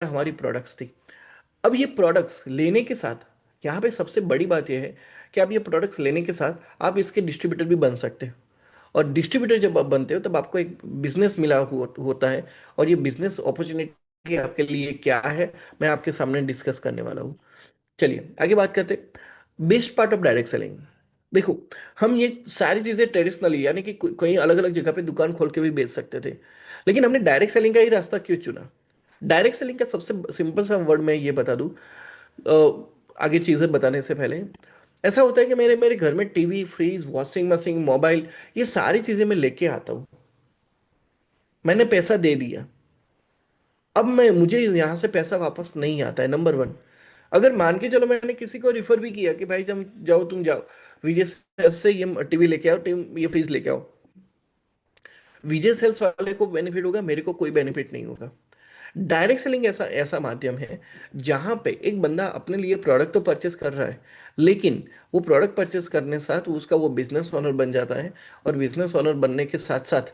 हमारी प्रोडक्ट्स थी। अब ये प्रोडक्ट्स लेने के साथ, यहाँ पे सबसे बड़ी बात ये है कि आप ये प्रोडक्ट्स लेने के साथ आप इसके डिस्ट्रीब्यूटर भी बन सकते हो। और डिस्ट्रीब्यूटर जब आप बनते हो तब आपको एक बिजनेस मिला होता है। और ये बिजनेस अपॉर्चुनिटी आपके लिए क्या है, मैं आपके सामने डिस्कस करने वाला हूँ। चलिए आगे बात करते हैं। Best part of direct selling. देखो, हम ये सारी चीजें ट्रेडिशनली यानी कि कहीं अलग अलग जगह पे दुकान खोल के भी बेच सकते थे, लेकिन हमने डायरेक्ट सेलिंग का ही रास्ता क्यों चुना? डायरेक्ट सेलिंग का सबसे सिंपल सा वर्ड मैं ये बता दूं, आगे चीजें बताने से पहले। ऐसा होता है कि मेरे मेरे घर में TV, fridge, washing machine, mobile, ये सारी चीजें मैं लेके आता हूँ। मैंने पैसा दे दिया, अब मैं मुझे यहाँ से पैसा वापस नहीं आता है, नंबर वन। अगर मान के चलो मैंने किसी को रिफर भी किया कि भाई तुम जाओ विजय सेल्स से ये टीवी लेके आओ, टीम ये फ्रिज लेके आओ, विजय सेल्स वाले को बेनिफिट होगा, मेरे को कोई बेनिफिट नहीं होगा। डायरेक्ट सेलिंग ऐसा ऐसा माध्यम है जहां पे एक बंदा अपने लिए प्रोडक्ट तो परचेस कर रहा है, लेकिन वो प्रोडक्ट परचेस करने साथ उसका वो बिजनेस ओनर बन जाता है। और बिजनेस ओनर बनने के साथ साथ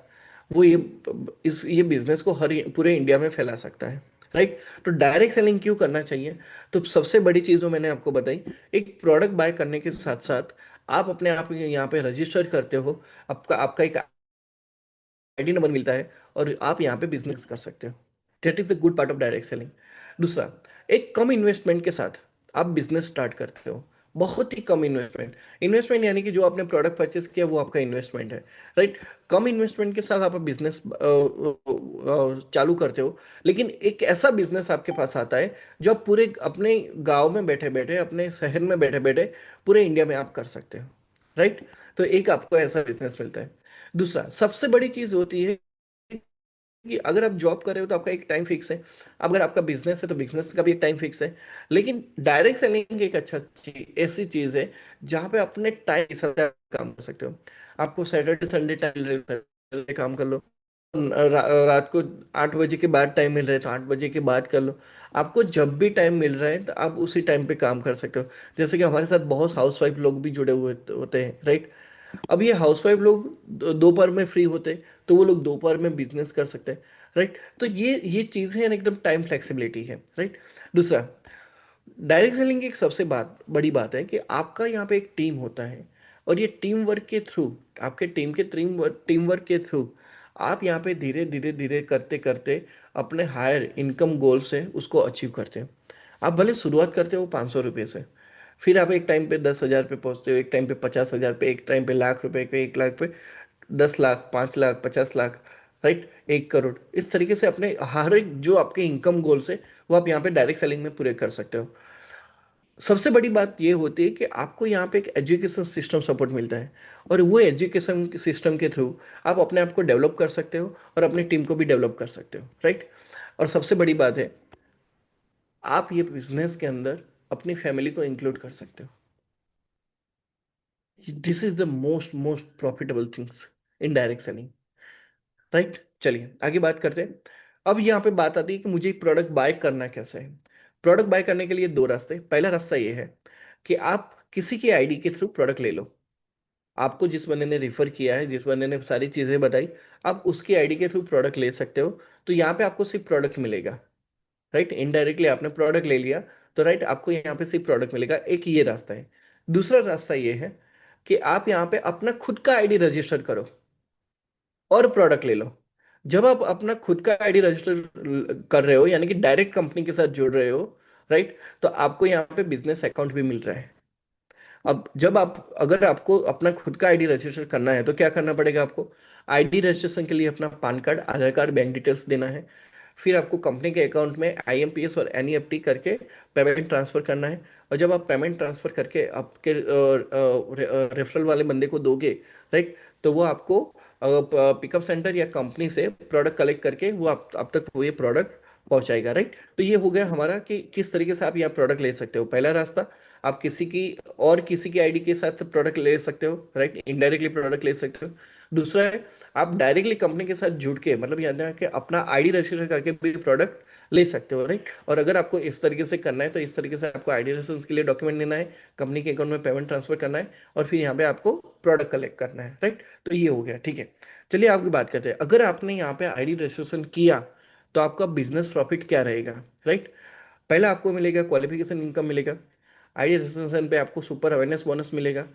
वो ये बिजनेस को पूरे इंडिया में फैला सकता है। राइट? तो डायरेक्ट सेलिंग क्यों करना चाहिए? तो सबसे बड़ी चीज जो मैंने आपको बताई, एक प्रोडक्ट बाय करने के साथ साथ आप अपने आप यहाँ पे रजिस्टर करते हो, आपका आपका एक आईडी नंबर मिलता है, और आप यहाँ पे बिजनेस कर सकते हो। That is the good part of direct selling. दूसरा, एक कम इन्वेस्टमेंट के साथ आप बिजनेस स्टार्ट करते हो। बहुत ही कम इन्वेस्टमेंट, इन्वेस्टमेंट यानी कि जो आपने प्रोडक्ट परचेस किया वो आपका इन्वेस्टमेंट है। राइट? कम इन्वेस्टमेंट के साथ आप बिजनेस चालू करते हो, लेकिन एक ऐसा बिजनेस आपके पास आता है जो आप पूरे अपने गांव में बैठे बैठे, अपने शहर में बैठे बैठे पूरे इंडिया में आप कर सकते हो। राइट? तो एक आपको ऐसा बिजनेस मिलता है। दूसरा, सबसे बड़ी चीज होती है कि अगर आप जॉब कर रहे हो तो आपका एक टाइम फिक्स है, अगर आपका बिजनेस है तो बिजनेस का भी एक टाइम फिक्स है। लेकिन डायरेक्ट सेलिंग एक ऐसी चीज है जहां पे अपने टाइम के हिसाब से आप काम कर सकते हो। आपको सैटरडे संडे टाइम काम कर लो, रात को 8 बजे के बाद टाइम मिल रहा है तो 8 बजे के बाद कर लो। आपको जब भी टाइम मिल रहा है तो आप उसी टाइम पे काम कर सकते हो। जैसे कि हमारे साथ बहुत हाउसवाइफ लोग भी जुड़े हुए होते हैं। राइट? अब ये हाउसवाइफ लोग दोपहर में फ्री होते, तो वो लोग दोपहर में बिजनेस कर सकते हैं। राइट? तो ये चीज़ है, एकदम टाइम फ्लेक्सिबिलिटी है। राइट? दूसरा, डायरेक्ट सेलिंग की एक सबसे बड़ी बात है कि आपका यहाँ पे एक टीम होता है, और ये टीम वर्क के थ्रू, आपके टीम वर्क के थ्रू आप यहाँ पे धीरे धीरे धीरे करते करते अपने हायर इनकम गोल से उसको अचीव करते हो। आप भले शुरुआत करते हो 500 रुपये से, फिर आप एक टाइम पे 10,000 पे पहुंचते हो, एक टाइम पे 50,000 पे, एक टाइम पे लाख रुपए पे, 1 लाख पे, 10 लाख, 5 लाख, 50 लाख, राइट, 1 करोड़। इस तरीके से अपने हर एक जो आपके इनकम गोल्स है वो आप यहाँ पे डायरेक्ट सेलिंग में पूरे कर सकते हो। सबसे बड़ी बात ये होती है कि आपको यहाँ पे एक एजुकेशन सिस्टम सपोर्ट मिलता है, और वो एजुकेशन सिस्टम के थ्रू आप अपने आप को डेवलप कर सकते हो और अपनी टीम को भी डेवलप कर सकते हो। राइट? और सबसे बड़ी बात है, आप ये बिजनेस के अंदर अपनी फैमिली को इंक्लूड कर सकते हो। This is the most most profitable things in direct selling. Right? चलिए आगे बात करते हैं। अब यहाँ पे बात आती है कि मुझे प्रोडक्ट बाय करना कैसे है। प्रोडक्ट बाय करने के लिए दो रास्ते। पहला रास्ता ये है कि आप किसी की आईडी के थ्रू प्रोडक्ट ले लो। आपको जिस बंदे ने रिफर किया है, जिस बंदे ने सारी चीजें बताई, आप उसकी आईडी के थ्रू प्रोडक्ट ले सकते हो। तो यहाँ पे आपको सिर्फ प्रोडक्ट मिलेगा। राइट? इनडायरेक्टली आपने प्रोडक्ट ले लिया, तो राइट आपको यहाँ पे सिर्फ प्रोडक्ट मिलेगा। एक ये रास्ता है। दूसरा रास्ता ये है कि आप यहाँ पे अपना खुद का आईडी रजिस्टर करो और प्रोडक्ट ले लो। जब आप अपना खुद का आईडी रजिस्टर कर रहे हो, यानी कि डायरेक्ट कंपनी के साथ जुड़ रहे हो, राइट, तो आपको यहाँ पे बिजनेस अकाउंट भी मिल रहा है। अब जब आप अगर आपको अपना खुद का आईडी रजिस्टर करना है तो क्या करना पड़ेगा आपको? आईडी रजिस्ट्रेशन के लिए अपना पान कार्ड, आधार कार्ड, बैंक डिटेल्स देना है। फिर आपको कंपनी के अकाउंट में आईएमपीएस और एनईएफटी करके पेमेंट ट्रांसफर करना है। और जब आप पेमेंट ट्रांसफर करके आपके रेफरल वाले बंदे को दोगे, राइट, तो वो आपको पिकअप सेंटर या कंपनी से प्रोडक्ट कलेक्ट करके वो आप तक वो ये प्रोडक्ट पहुंचाएगा। राइट? तो ये हो गया हमारा कि किस तरीके से आप यह प्रोडक्ट ले सकते हो। पहला रास्ता, आप किसी की आईडी के साथ प्रोडक्ट ले सकते हो। राइट? इनडायरेक्टली प्रोडक्ट ले सकते हो। दूसरा है, आप डायरेक्टली कंपनी के साथ जुड़ के, मतलब यानी कि अपना आईडी रजिस्टर करके भी प्रोडक्ट ले सकते हो। राइट? और अगर आपको इस तरीके से करना है तो इस तरीके से आपको आईडी रजिस्ट्रेशन के लिए डॉक्यूमेंट देना है, कंपनी के अकाउंट में पेमेंट ट्रांसफर करना है, और फिर यहाँ पे आपको प्रोडक्ट कलेक्ट करना है। राइट? तो ये हो गया। ठीक है, चलिए आपकी बात करते हैं। अगर आपने यहाँ पे आईडी रजिस्ट्रेशन किया तो आपका बिजनेस प्रॉफिट क्या रहेगा, राइट? पहला आपको मिलेगा क्वालिफिकेशन इनकम मिलेगा, आइडिया रजिस्ट्रेशन पे आपको सुपर अवेयरनेस बोनस मिलेगा,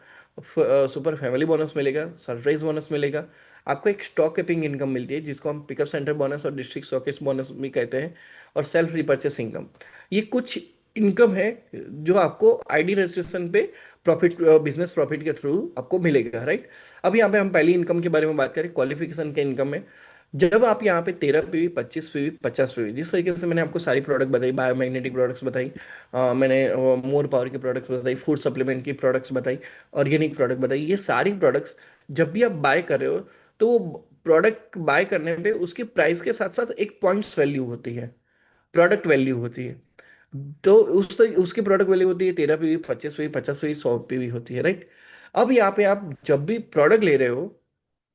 सुपर फैमिली बोनस मिलेगा, सरप्राइज बोनस मिलेगा, आपको एक स्टॉक कीपिंग इनकम मिलती है जिसको हम पिकअप सेंटर बोनस और डिस्ट्रिक्ट स्टॉकिस्ट बोनस भी कहते हैं, और सेल्फ रिपर्चेस इनकम। ये कुछ इनकम है जो आपको आईडी रजिस्ट्रेशन पे प्रॉफिट, बिजनेस प्रॉफिट के थ्रू आपको मिलेगा, राइट? अब यहाँ पे हम पहली इनकम के बारे में बात करें, क्वालिफिकेशन के इनकम में। जब आप यहाँ पे 13 पीवी, 25 पीवी, 50 पीवी, जिस तरीके से मैंने आपको सारी प्रोडक्ट बताई, बायोमैग्नेटिक प्रोडक्ट्स बताई, मैंने मोर पावर की प्रोडक्ट्स बताई, फूड सप्लीमेंट की प्रोडक्ट्स बताई, ऑर्गेनिक प्रोडक्ट बताई, ये सारी प्रोडक्ट्स जब भी आप बाय कर रहे हो तो वो प्रोडक्ट बाय करने पे उसकी प्राइस के साथ साथ एक पॉइंट्स वैल्यू होती है, प्रोडक्ट वैल्यू होती है। तो उसकी प्रोडक्ट वैल्यू होती है 13 पीवी, 25 पीवी, 50 पीवी, 100 पीवी होती है, राइट? अब यहाँ पे आप जब भी प्रोडक्ट ले रहे हो,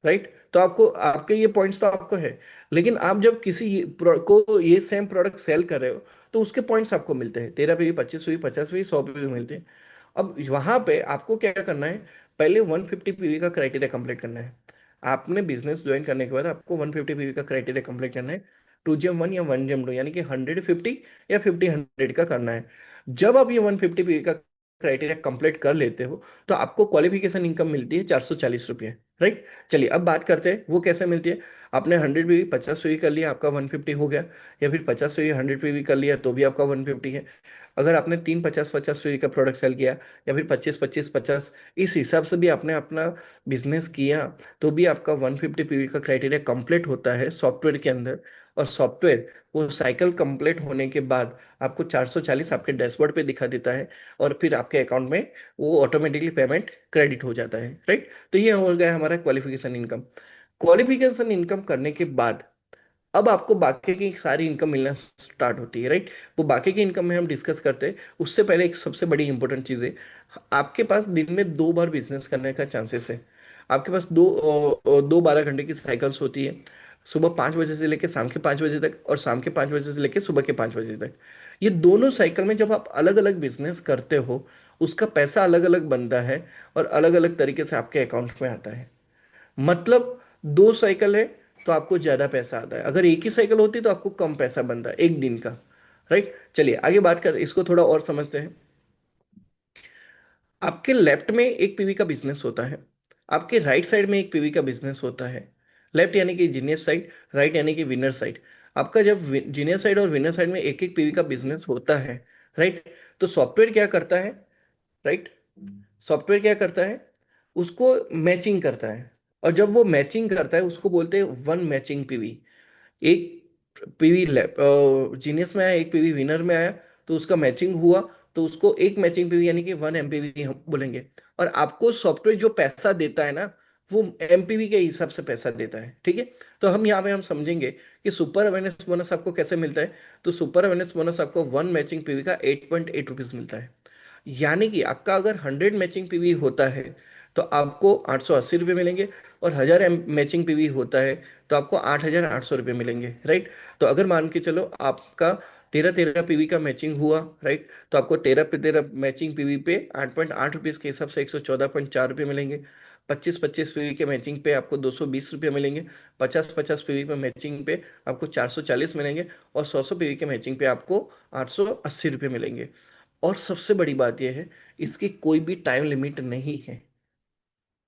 राइट, तो आपको आपके ये पॉइंट्स तो आपको है, लेकिन आप जब किसी को ये सेम प्रोडक्ट सेल कर रहे हो तो उसके पॉइंट्स आपको मिलते हैं, 13 पीवी, 25 पीवी, 50 पीवी, 100 पीवी मिलते हैं। अब वहां पे आपको क्या करना है, पहले 150 पीवी का क्राइटेरिया कंप्लीट करना है। आपने बिजनेस ज्वाइन करने के बाद आपको 150 पीवी का क्राइटेरिया कंप्लीट करना है, 2GM1 या 1GM2, यानी कि 100/50 या 50/100 का करना है। जब आप ये 150 पीवी का क्राइटेरिया कंप्लीट कर लेते हो तो आपको क्वालिफिकेशन इनकम मिलती है 440 रुपये, राइट? चलिए अब बात करते हैं वो कैसे मिलती है। आपने 100 पीवी, 50 पीवी कर लिया, आपका 150 हो गया, या फिर 50 पीवी, 100 पीवी कर लिया तो भी आपका 150 है। अगर आपने तीन 50-50 पीवी का प्रोडक्ट सेल किया, या फिर 25-25-50, इस हिसाब से भी आपने अपना बिजनेस किया, तो भी आपका 150 पीवी का क्राइटेरिया कंप्लीट होता है सॉफ्टवेयर के अंदर। और सॉफ्टवेयर वो साइकिल कंप्लीट होने के बाद आपको 440 आपके डैशबोर्ड पे दिखा देता है, और फिर आपके अकाउंट में वो ऑटोमेटिकली पेमेंट क्रेडिट हो जाता है, राइट? तो ये हो गया हमारा क्वालिफिकेशन इनकम। क्वालिफिकेशन इनकम करने के बाद अब आपको बाकी की सारी इनकम मिलना स्टार्ट होती है, राइट? वो बाकी की इनकम में हम डिस्कस करते हैं, उससे पहले एक सबसे बड़ी इंपॉर्टेंट चीज़ है, आपके पास दिन में 2 बार बिजनेस करने का चांसेस है। आपके पास दो 12 घंटे की साइकिल्स होती है, सुबह 5 बजे से लेकर शाम के 5 बजे तक, और शाम के 5 बजे से लेकर सुबह के 5 बजे तक। ये दोनों साइकिल में जब आप अलग अलग बिजनेस करते हो, उसका पैसा अलग अलग बनता है और अलग अलग तरीके से आपके अकाउंट में आता है। मतलब 2 साइकिल है तो आपको ज्यादा पैसा आता है, अगर एक ही साइकिल होती तो आपको कम पैसा बनता है एक दिन का, राइट? चलिए आगे बात कर, इसको थोड़ा और समझते हैं। आपके लेफ्ट में एक पीवी का बिजनेस होता है, आपके राइट साइड में एक पीवी का बिजनेस होता है। लेफ्ट यानी कि जीनियस साइड, राइट यानी कि विनर साइड। आपका जब जीनियस साइड और विनर साइड में एक एक पीवी का बिजनेस होता है, राइट, तो सॉफ्टवेयर क्या करता है, राइट? सॉफ्टवेयर क्या करता है, उसको मैचिंग करता है, और जब वो मैचिंग करता है उसको बोलते हैं वन मैचिंग पीवी। एक पीवी जीनियस में आया, एक पीवी विनर में आया, तो उसका मैचिंग हुआ, तो उसको एक मैचिंग पीवी यानी कि 1 MPV हम बोलेंगे। और आपको सॉफ्टवेयर जो पैसा देता है ना, वो MPV के हिसाब से पैसा देता है, ठीक है? तो हम यहाँ पे हम समझेंगे कि सुपर अवेयरनेस बोनस आपको कैसे मिलता है। तो सुपर अवेयरनेस बोनस आपको 1 मैचिंग पीवी का 8.8 रुपीज मिलता है। यानी कि आपका अगर 100 मैचिंग पीवी होता है तो आपको 880 रुपये मिलेंगे, और 1000 मैचिंग पीवी होता है तो आपको 8800 रुपये मिलेंगे, राइट? तो अगर मान के चलो आपका 13-13 पीवी का मैचिंग हुआ, राइट, तो आपको 13-13 मैचिंग पीवी पे 8.8 रुपीज़ के हिसाब से 114.4 रुपये मिलेंगे। 25-25 पीवी के मैचिंग पे आपको 220 रुपये मिलेंगे। 50-50 पीवी पे मैचिंग पे आपको 440 मिलेंगे। और 100-100 पीवी के मैचिंग पे आपको 880 रुपये मिलेंगे। और सबसे बड़ी बात यह है, इसकी कोई भी टाइम लिमिट नहीं है,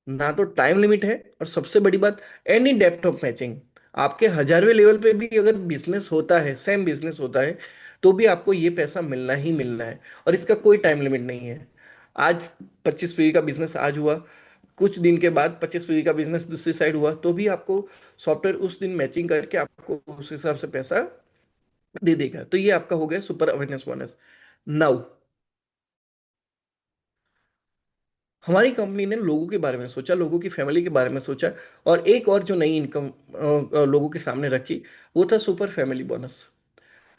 ना तो टाइम लिमिट है, और सबसे बड़ी बात, एनी डेप्थ ऑफ मैचिंग। आपके 1000वें लेवल पे भी अगर बिजनेस होता है, सेम बिजनेस होता है, तो भी आपको ये पैसा मिलना ही मिलना है, और इसका कोई टाइम लिमिट नहीं है। आज 25 पीवी का बिजनेस आज हुआ, कुछ दिन के बाद 25 पीवी का बिजनेस दूसरी साइड हुआ, तो भी आपको सॉफ्टवेयर उस दिन मैचिंग करके आपको उस हिसाब से पैसा दे देगा। तो ये आपका हो गया सुपर अवेयरनेस बोनस। नाउ हमारी कंपनी ने लोगों के बारे में सोचा, लोगों की फैमिली के बारे में सोचा, और एक और जो नई इनकम लोगों के सामने रखी, वो था सुपर फैमिली बोनस।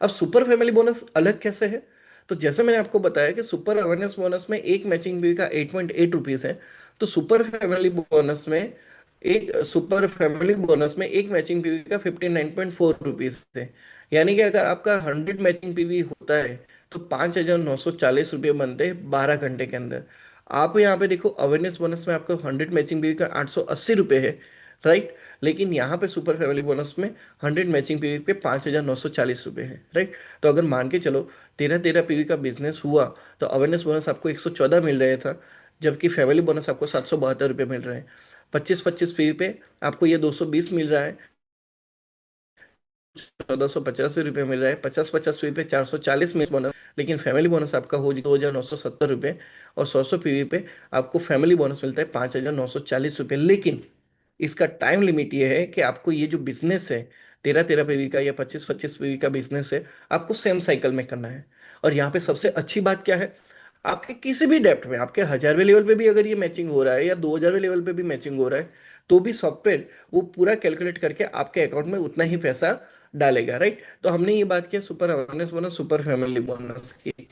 अब सुपर फैमिली बोनस अलग कैसे है? तो जैसे मैंने आपको बताया कि सुपर अवेयरनेस बोनस में एक मैचिंग बिल का 8.8 रुपीज है, तो सुपर फैमिली बोनस में एक मैचिंग पीवी का 59.4 रुपीज है। यानी कि अगर आपका 100 मैचिंग पीवी होता है तो 5,940 रुपये बनते हैं 12 घंटे के अंदर। आप यहाँ पे देखो, अवेयरनेस बोनस में आपको 100 मैचिंग पीवी का 880 रुपये है, राइट? लेकिन यहाँ पे सुपर फैमिली बोनस में 100 मैचिंग पीवी पे 5,940 रुपये है, राइट। तो अगर मान के चलो 13-13 पीवी का बिजनेस हुआ तो अवेयरनेस बोनस आपको 114 मिल रहा था, जबकि फैमिली बोनस आपको 772 रुपये मिल रहे हैं। 25-25 पीवी पे आपको ये 220 मिल रहा है, 1,485 रुपये मिल रहा है। 50-50 पीवी पे 440 में बोनस, लेकिन फैमिली बोनस आपका हो 2,970 रुपये। और 100-100 पीवी पे आपको फैमिली बोनस मिलता है 5,940 रुपये। लेकिन इसका टाइम लिमिट ये है कि आपको ये जो बिजनेस है 13-13 पीवी का या 25-25 पीवी का बिजनेस है, आपको सेम साइकिल में करना है। और यहाँ पे सबसे अच्छी बात क्या है, आपके किसी भी डेप्ट में, आपके 1,000वें लेवल पे भी अगर ये मैचिंग हो रहा है या 2,000वें लेवल पे भी मैचिंग हो रहा है, तो भी सॉफ्टवेयर वो पूरा कैलकुलेट करके आपके अकाउंट में उतना ही पैसा डालेगा, राइट। तो हमने ये बात किया super awareness bonus, super family bonus की,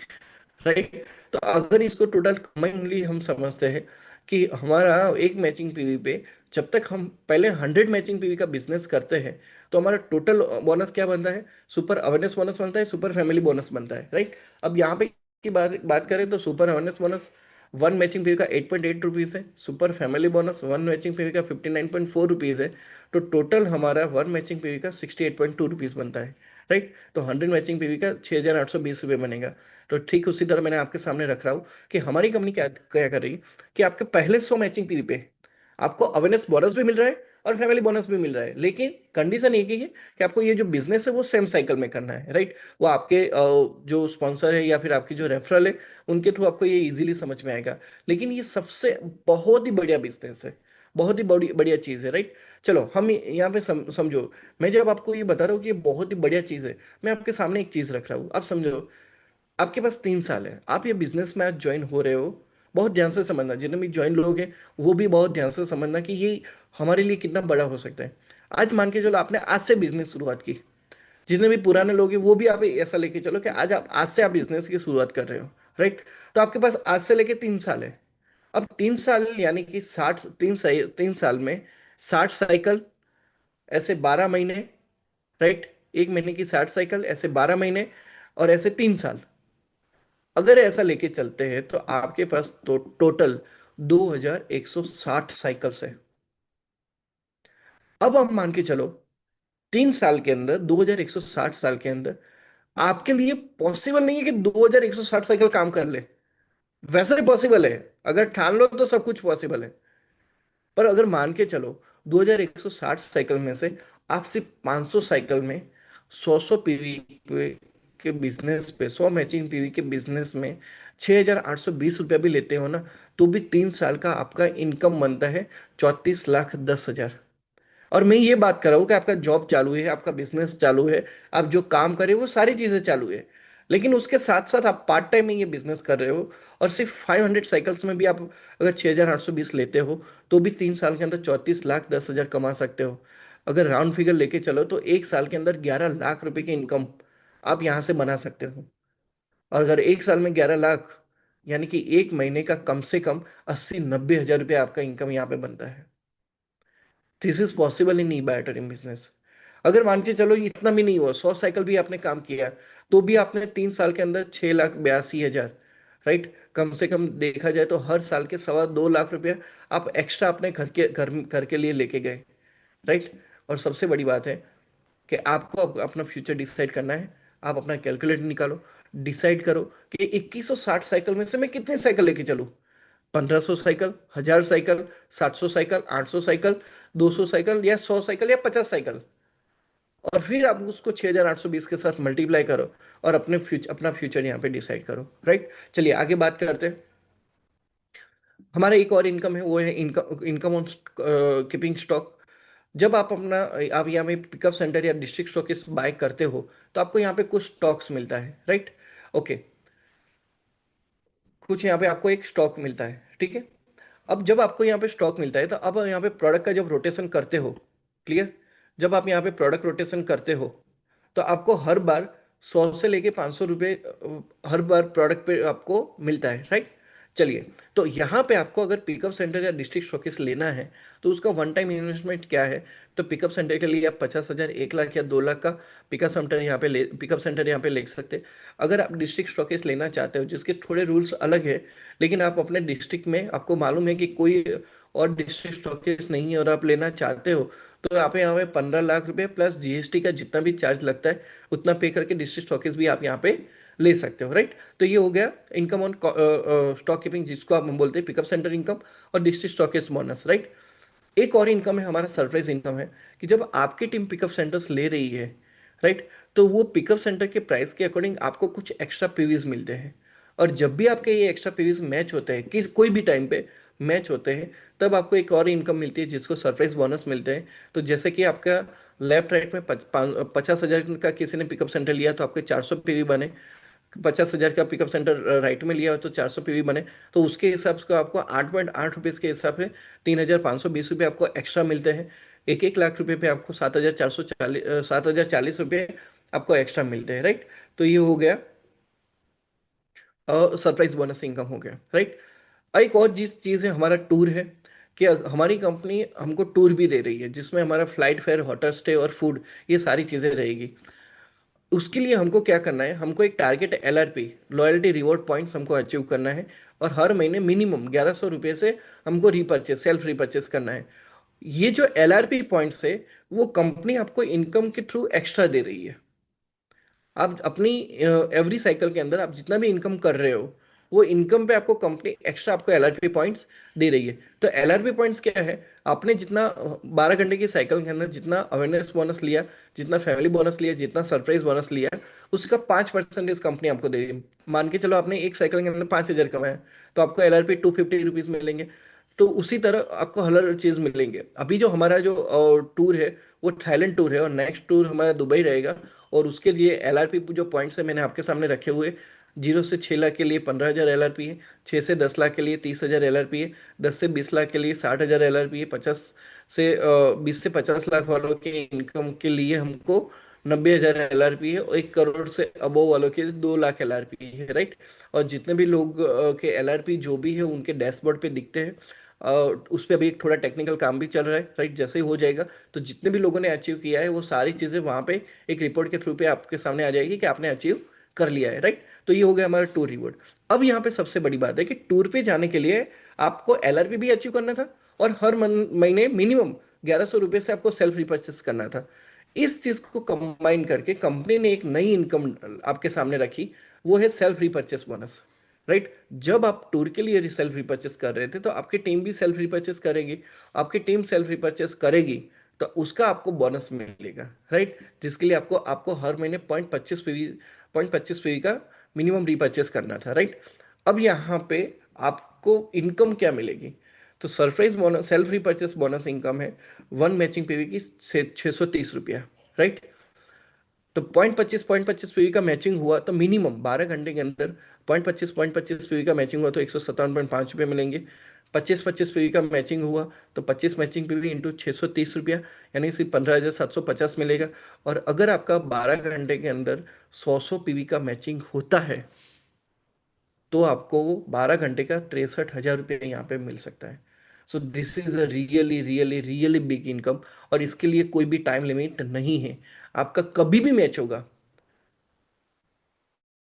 राइट। तो अगर इसको टोटल कंबाइनली हम समझते हैं कि हमारा एक मैचिंग पीवी पे जब तक हम पहले 100 मैचिंग पीवी का बिजनेस करते हैं, तो हमारा टोटल बोनस क्या बनता है, सुपर अवेयरनेस बोनस बनता है, सुपर फैमिली बोनस बनता है, राइट। अब यहाँ पे की बात बात करें तो super awareness bonus 1 matching PV का 8.8 रुपीज़ है, super family bonus 1 matching PV का 59.4 रुपीज़ है। तो टोटल हमारा 1 मैचिंग पीवी का 68.2 रुपीज़ बनता है, राइट। तो 100 मैचिंग पीवी का 6,820 रुपये बनेगा। तो ठीक उसी तरह मैंने आपके सामने रख रहा हूँ कि हमारी कंपनी क्या क्या कर रही है कि आपके पहले 100 मैचिंग पीवी पे आपको अवेयरनेस बोनस भी मिल रहा है और फैमिली बोनस भी मिल रहा है, लेकिन कंडीशन एक ही है कि आपको ये जो बिजनेस है वो सेम साइकिल में करना है, राइट। वो आपके जो स्पॉन्सर है या फिर आपकी जो रेफरल है उनके थ्रू आपको ये इजीली समझ में आएगा। लेकिन ये सबसे बहुत ही बढ़िया बिजनेस है, बहुत ही बड़ी बढ़िया चीज़ है, राइट। चलो हम यहाँ पे समझो, मैं जब आपको ये बता रहा हूँ कि ये बहुत ही बढ़िया चीज़ है, मैं आपके सामने एक चीज़ रख रहा हूँ, आप समझो। आपके पास 3 साल है, आप ये बिजनेस में आज ज्वाइन हो रहे हो। बहुत ध्यान से समझना, जितने भी ज्वाइन लोग हैं वो भी बहुत ध्यान से समझना कि ये हमारे लिए कितना बड़ा हो सकता है। आज मान के चलो आपने आज से बिजनेस शुरुआत की, जितने भी पुराने लोग हैं वो भी आप ऐसा लेके चलो कि आज से आप बिजनेस की शुरुआत कर रहे हो, राइट। तो आपके पास आज से लेके 3 साल है। अब 3 साल यानी कि 3 साल में 60 साइकिल, ऐसे 12 महीने, राइट। एक महीने की 60 साइकिल, ऐसे 12 महीने, और ऐसे 3 साल। अगर ऐसा लेके चलते हैं तो आपके पास तो टोटल 2,160 साइकिल्स है। अब आप मान के चलो 3 साल के अंदर, 2,160 साल के अंदर आपके लिए पॉसिबल नहीं है कि 2,160 साइकिल काम कर ले। वैसे ही पॉसिबल है, अगर ठान लो तो सब कुछ पॉसिबल है। पर अगर मान के चलो 2,160 साइकिल में से आप सिर्फ 500 साइकिल में 100 पीवी के बिजनेस पे, 100 मैचिंग पीवी के बिजनेस में 6,820 रुपया भी लेते हो ना, तो भी 3 साल का आपका इनकम बनता है 34,10,000। और मैं ये बात कर रहा हूँ कि आपका जॉब चालू है, आपका बिजनेस चालू है, आप जो काम कर रहे हो वो सारी चीजें चालू है, लेकिन उसके साथ साथ आप पार्ट टाइम में ये बिजनेस कर रहे हो। और सिर्फ 500 साइकिल्स में भी आप अगर 6,820 लेते हो तो भी 3 साल के अंदर 34,10,000 कमा सकते हो। अगर राउंड फिगर लेके चलो तो एक साल के अंदर 11 लाख रुपए की इनकम आप यहाँ से बना सकते हो। और अगर एक साल में 11 लाख, यानी कि एक महीने का कम से कम 80-90 हजार रुपये आपका इनकम यहाँ पे बनता है। This is possible in E battering business. अगर मान के चलो ये इतना भी नहीं हुआ, 100 साइकिल भी आपने काम किया, तो भी आपने 3 साल के अंदर 6,82,000, राइट। कम से कम देखा जाए तो हर साल के 2.25 लाख रुपया आप एक्स्ट्रा अपने घर के लिए लेके गए, राइट। और सबसे बड़ी बात है कि आपको अपना फ्यूचर डिसाइड करना है। आप अपना कैलकुलेटर निकालो, डिसाइड करो कि 2160 साइकिल में से मैं कितने साइकिल लेके चलूं। 1,500 cycle, 1,000 cycle, 700 cycle, 800 cycle, 200 cycle, या 100 साइकिल, या 50 साइकिल। और फिर आप उसको 6,820 के साथ मल्टीप्लाई करो और अपना फ्यूचर यहाँ पे डिसाइड करो, राइट। चलिए आगे बात करते हैं। हमारा एक और इनकम है, वो है income income on keeping stock. जब आप यहाँ पे पिकअप सेंटर या डिस्ट्रिक्ट स्टॉकिस्ट बाय करते हो तो आपको यहाँ पे कुछ स्टॉक्स मिलता है, राइट। ओके, कुछ यहाँ पे आपको एक स्टॉक मिलता है, ठीक है। अब जब आपको यहाँ पे स्टॉक मिलता है तो अब यहाँ पे प्रोडक्ट का जब रोटेशन करते हो, क्लियर, जब आप यहाँ पे प्रोडक्ट रोटेशन करते हो तो आपको हर बार 100 से लेके 500 रुपये हर बार प्रोडक्ट पे आपको मिलता है, राइट। चलिए, तो यहाँ पे आपको अगर पिकअप सेंटर या डिस्ट्रिक्ट स्टॉकिस्ट लेना है तो उसका वन टाइम इन्वेस्टमेंट क्या है? तो पिकअप सेंटर के लिए आप 50,000, 1 लाख या 2 लाख का पिकअप सेंटर यहाँ पे ले सकते हैं। अगर आप डिस्ट्रिक्ट स्टॉकिस्ट लेना चाहते हो जिसके थोड़े रूल्स अलग है, लेकिन आप अपने डिस्ट्रिक्ट में आपको मालूम है कि कोई और डिस्ट्रिक्ट स्टॉकिस्ट नहीं है और आप लेना चाहते हो, तो आप यहाँ पे 15 लाख रुपए प्लस जीएसटी का जितना भी चार्ज लगता है उतना पे करके डिस्ट्रिक्ट स्टॉकिस्ट भी आप यहाँ पे ले सकते हो, राइट। तो ये हो गया इनकम ऑन स्टॉक कीपिंग, जिसको आप हम बोलते हैं पिकअप सेंटर इनकम और डिस्ट्रिक्ट स्टॉकिस्ट बोनस, राइट। एक और इनकम है हमारा सरप्राइज इनकम है, कि जब आपकी टीम पिकअप सेंटर्स ले रही है, राइट, तो वो पिकअप सेंटर के प्राइस के अकॉर्डिंग आपको कुछ एक्स्ट्रा पीवीज मिलते हैं। और जब भी आपके ये एक्स्ट्रा पीवीज मैच होते हैं, किस कोई भी टाइम पे मैच होते हैं, तब आपको एक और इनकम मिलती है जिसको सरप्राइज बोनस मिलते हैं। तो जैसे कि आपका लेफ्ट राइट में 50,000 का किसी ने पिकअप सेंटर लिया तो आपके 400 पीवी बने, 50,000 का पिकअप सेंटर राइट में लिया हो तो 400 पीवी बने, तो उसके हिसाब से आपको 8.8 रुपीज़ के हिसाब से 3,520 रुपये आपको एक्स्ट्रा मिलते हैं। 1 1 लाख रुपए पे आपको 7,040 रुपये आपको एक्स्ट्रा मिलते हैं, राइट। तो ये हो गया सरप्राइज बोनस इनकम हो गया, राइट। एक और जिस चीज़ है हमारा टूर है, कि हमारी कंपनी हमको टूर भी दे रही है जिसमें हमारा फ्लाइट फेयर, होटल स्टे और फूड, ये सारी चीज़ें रहेगी। उसके लिए हमको क्या करना है, हमको एक target LRP, loyalty reward points हमको अचीव करना है, और हर महीने मिनिमम 1,100 रुपये से हमको रिपर्चेस, सेल्फ रिपर्चेस करना है। ये जो एलआरपी पॉइंट्स है वो कंपनी आपको इनकम के थ्रू एक्स्ट्रा दे रही है। आप अपनी एवरी साइकिल के अंदर आप जितना भी इनकम कर रहे हो, वो इनकम पे आपको कंपनी एक्स्ट्रा आपको एलआरपी पॉइंट्स दे रही है। तो एलआरपी पॉइंट्स क्या है? आपने जितना 12 घंटे की साइकिल के अंदर जितना अवेयरनेस बोनस लिया, जितना फैमिली बोनस लिया, जितना सरप्राइज बोनस लिया, उसका 5% कंपनी आपको दे रही है। मान के चलो आपने एक साइकिल के अंदर 5,000 कमाया, तो आपको एलआरपी 250 रुपीज मिलेंगे। तो उसी तरह आपको हर चीज मिलेंगे। अभी जो हमारा जो टूर है वो थाईलैंड टूर है, और नेक्स्ट टूर हमारा दुबई रहेगा। और उसके लिए एलआरपी जो पॉइंट्स है मैंने आपके सामने रखे हुए, 0 से 6 लाख के लिए 15,000 एलआरपी है, 6 से 10 लाख के लिए 30,000 एलआरपी है, 10 से 20 लाख के लिए 60,000 एलआरपी है, 20 से 50 लाख वालों के इनकम के लिए हमको 90,000 एलआरपी है, और 1 करोड़ से अबोव वालों के लिए 2 लाख एलआरपी है, राइट। और जितने भी लोग के एलआरपी जो भी है उनके डैशबोर्ड पे दिखते हैं। उस पर अभी एक थोड़ा टेक्निकल काम भी चल रहा है, राइट। जैसे ही हो जाएगा तो जितने भी लोगों ने अचीव किया है वो सारी चीज़ें वहाँ पे एक रिपोर्ट के थ्रू पे आपके सामने आ जाएगी कि आपने अचीव कर लिया है, राइट। तो ये हो गया हमारा टूर रिवॉर्ड। अब यहाँ पे सबसे बड़ी बात है कि टूर पे जाने के लिए आपको एलआरपी भी अचीव करना था, और हर महीने मिनिमम 1,100 रुपये से आपको सेल्फ रिपर्चेस करना था। इस चीज को कंबाइन करके कंपनी ने एक नई इनकम आपके सामने रखी, वो है सेल्फ रिपर्चेस बोनस, राइट। जब आप टूर के लिए सेल्फ रिपर्चेस कर रहे थे तो आपकी टीम भी सेल्फ रिपर्चेस करेगी। आपकी टीम सेल्फ रिपर्चेस करेगी तो उसका आपको बोनस मिलेगा, राइट। जिसके लिए आपको आपको हर महीने 0.25 पीवी का मिनिमम रिपर्चेस करना था, राइट। अब यहाँ पे आपको इनकम क्या मिलेगी? तो surprise bonus, self repurchase bonus income है 1 मैचिंग पीवी की 630 रुपया, राइट। तो 0.25 का मैचिंग हुआ तो मिनिमम 12 घंटे के अंदर 0.25 का मैचिंग हुआ तो 157.5 रुपये मिलेंगे। 25 का मैचिंग हुआ तो 25 मैचिंग इंटू 630 रुपया, यानी सिर्फ 15,750 मिलेगा। और अगर आपका 12 घंटे के अंदर 100 पीवी का मैचिंग होता है तो आपको 12 घंटे का 63,000 रुपये यहाँ पे मिल सकता है। So this is a really really really big income, और इसके लिए कोई भी टाइम लिमिट नहीं है। आपका कभी भी मैच होगा।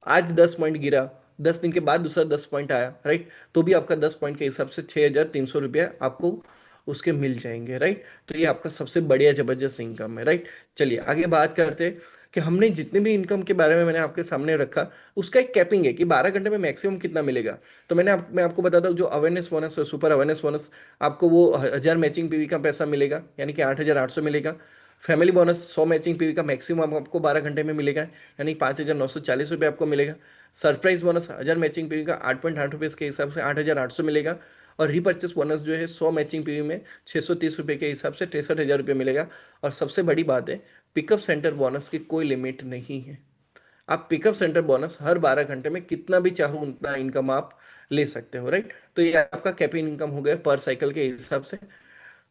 आज 10 पॉइंट गिरा, 10 दिन के बाद दूसरा 10 पॉइंट आया, राइट, तो भी आपका 10 पॉइंट के हिसाब से 6,300 रुपया आपको उसके मिल जाएंगे, राइट। तो ये आपका सबसे बढ़िया जबरदस्त इनकम है, राइट। चलिए आगे बात करते हैं कि हमने जितने भी इनकम के बारे में मैंने आपके सामने रखा, उसका एक कैपिंग है कि 12 घंटे में मैक्सिमम कितना मिलेगा। तो मैं आपको बताता हूँ, जो अवेयरनेस बोनस है, सुपर अवेयरनेस बोनस, आपको वो 1,000 मैचिंग पीवी का पैसा मिलेगा, यानी कि 8,800 मिलेगा। फैमिली बोनस 100 मैचिंग पीवी का मैक्सिमम आपको 12 घंटे में मिलेगा, यानी 5,940 रुपये आपको मिलेगा। सरप्राइज बोनस 1,000 मैचिंग पीवी का 8.8 रुपये के हिसाब से 8,800 मिलेगा। और रिपर्चेस बोनस जो है 100 मैचिंग पीवी में 630 रुपये के हिसाब से 63,000 रुपये मिलेगा। और सबसे बड़ी बात है, पिकअप सेंटर बोनस की कोई लिमिट नहीं है। आप पिकअप सेंटर बोनस हर 12 घंटे में कितना भी चाहो उतना इनकम आप ले सकते हो, राइट। तो ये आपका कैपिंग इनकम हो गया पर साइकिल के हिसाब से।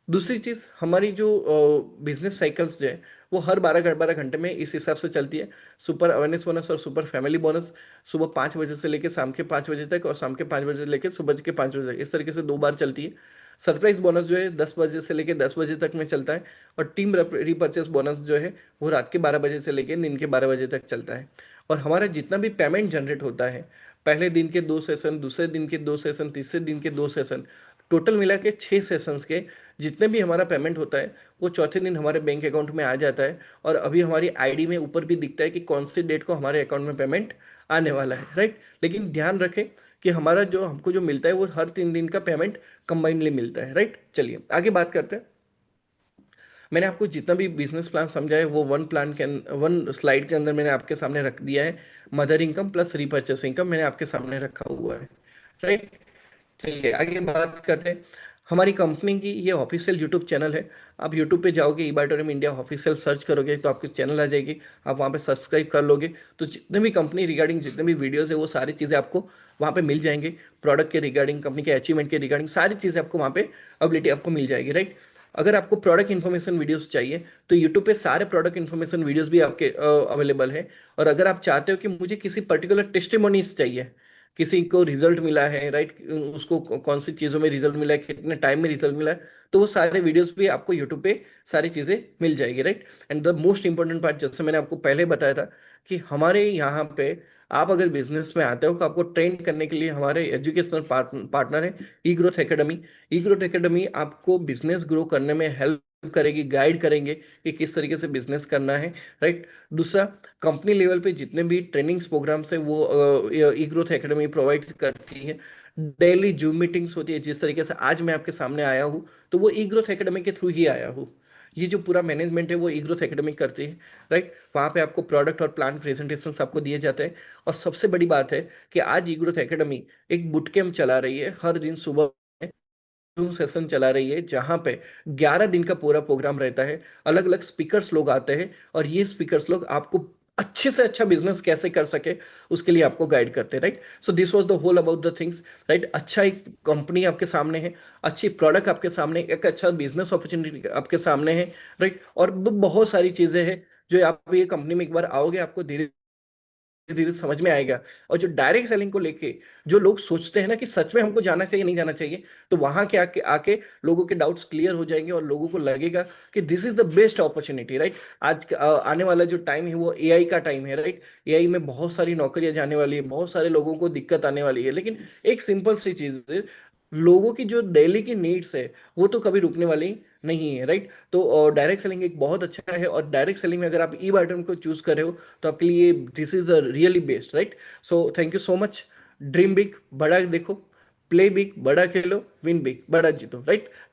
दूसरी चीज, हमारी जो बिजनेस साइकिल्स जो है वो हर 12 घंटे में इस हिसाब से चलती है। सुपर अवेयरनेस बोनस और सुपर फैमिली बोनस सुबह 5 बजे से लेकर शाम के 5 बजे तक, और शाम के 5 बजे से लेकर सुबह के 5 बजे तक, इस तरीके से 2 बार चलती है। सरप्राइज बोनस जो है 10 बजे से लेकर 10 बजे तक में चलता है। और टीम रीपर्चेस बोनस जो है वो रात के 12 बजे से लेकर दिन के 12 बजे तक चलता है। और हमारा जितना भी पेमेंट जनरेट होता है, पहले दिन के 2 सेशन, दूसरे दिन के 2 सेशन, तीसरे दिन के 2 सेशन, टोटल मिला के 6 सेशंस के जितने भी हमारा पेमेंट होता है वो चौथे दिन हमारे बैंक अकाउंट में आ जाता है। और अभी हमारी आईडी में ऊपर भी दिखता है कि कौन सी डेट को हमारे अकाउंट में पेमेंट आने वाला है, राइट। लेकिन ध्यान रखें कि हमारा जो हमको जो मिलता है वो हर 3 दिन का पेमेंट कंबाइनली मिलता है, राइट। चलिए आगे बात करते हैं। मैंने आपको जितना भी बिजनेस प्लान समझा है वो वन स्लाइड के अंदर मैंने आपके सामने रख दिया है। Mother income plus repurchase income मैंने आपके सामने रखा हुआ है, राइट। चलिए आगे बात करते हैं। हमारी कंपनी की ये ऑफिशियल यूट्यूब चैनल है। आप यूट्यूब पे जाओगे, ईबाटोरियम इंडिया ऑफिशियल सर्च करोगे तो आपकी चैनल आ जाएगी। आप वहाँ पे सब्सक्राइब कर लोगे तो जितने भी कंपनी रिगार्डिंग जितने भी वीडियोस है वो सारी चीज़ें आपको वहाँ पे मिल जाएंगे। प्रोडक्ट के रिगार्डिंग, कंपनी के अचीवमेंट के रिगार्डिंग सारी चीज़ें आपको वहाँ पे अबिलिटी आपको मिल जाएगी, राइट। अगर आपको प्रोडक्ट इन्फॉर्मेशन वीडियोस चाहिए तो यूट्यूब पे सारे प्रोडक्ट इन्फॉर्मेशन वीडियोस भी आपके अवेलेबल है। और अगर आप चाहते हो कि मुझे किसी पर्टिकुलर टेस्टिमोनीज चाहिए, किसी को रिजल्ट मिला है, राइट, उसको कौन सी चीज़ों में रिजल्ट मिला है, कितने टाइम में रिजल्ट मिला है, तो वो सारे वीडियोस भी आपको यूट्यूब पे सारी चीज़ें मिल जाएगी, right. And the most important part, जैसे मैंने आपको पहले बताया था कि हमारे यहाँ पे आप अगर बिजनेस में आते हो तो आपको ट्रेन करने के लिए हमारे एजुकेशनल पार्टनर है ई ग्रोथ एकेडमी। ई ग्रोथ एकेडमी आपको बिजनेस ग्रो करने में हेल्प करेगी, गाइड करेंगे कि किस तरीके से बिजनेस करना है, राइट। दूसरा, कंपनी लेवल पे जितने भी ट्रेनिंग्स प्रोग्राम्स है वो ई ग्रोथ एकेडमी प्रोवाइड करती है। डेली जूम मीटिंग्स होती है, जिस तरीके से आज मैं आपके सामने आया हूँ तो वो ई ग्रोथ एकेडमी के थ्रू ही आया हूँ। ये जो पूरा मैनेजमेंट है वो ई ग्रोथ एकेडमी करती है, राइट। वहाँ पे आपको प्रोडक्ट और प्लान प्रेजेंटेशन आपको दिए जाते हैं। और सबसे बड़ी बात है कि आज ई ग्रोथ एकेडमी एक बुट कैंप चला रही है, हर दिन सुबह जूम सेशन चला रही है, जहां पे 11 दिन का पूरा प्रोग्राम रहता है। अलग अलग स्पीकर्स लोग आते हैं और ये स्पीकर्स लोग आपको अच्छे से अच्छा बिजनेस कैसे कर सके उसके लिए आपको गाइड करते हैं, right. So this was the whole about the things, right. अच्छा एक कंपनी आपके सामने है, अच्छी प्रोडक्ट आपके सामने, एक अच्छा बिजनेस अपॉर्चुनिटी आपके सामने है, राइट। और बहुत सारी चीजें हैं जो आप ये कंपनी में एक बार आओगे आपको धीरे धीरे समझ में आएगा। और जो डायरेक्ट सेलिंग को लेके जो लोग सोचते हैं ना कि सच में हमको जाना चाहिए नहीं जाना चाहिए, तो वहां के आके आके लोगों के डाउट्स क्लियर हो जाएंगे और लोगों को लगेगा कि this is the best opportunity, right. आज आने वाला जो टाइम है वो एआई का टाइम है, राइट। एआई में बहुत सारी नौकरियां जाने वाली है, बहुत सारे लोगों को दिक्कत आने वाली है, लेकिन एक सिंपल सी चीज है, लोगों की जो डेली की नीड्स है वो तो कभी रुकने वाली नहीं है, राइट। तो डायरेक्ट सेलिंग एक बहुत अच्छा है। और डायरेक्ट सेलिंग में अगर आप ई बटन को चूज कर रहे हो तो आपके लिए this is the really best, right. So thank you so much. Dream big, बड़ा देखो, प्ले बिग, बड़ा खेलो, विन बिग, बड़ा जीतो, राइट। थैंक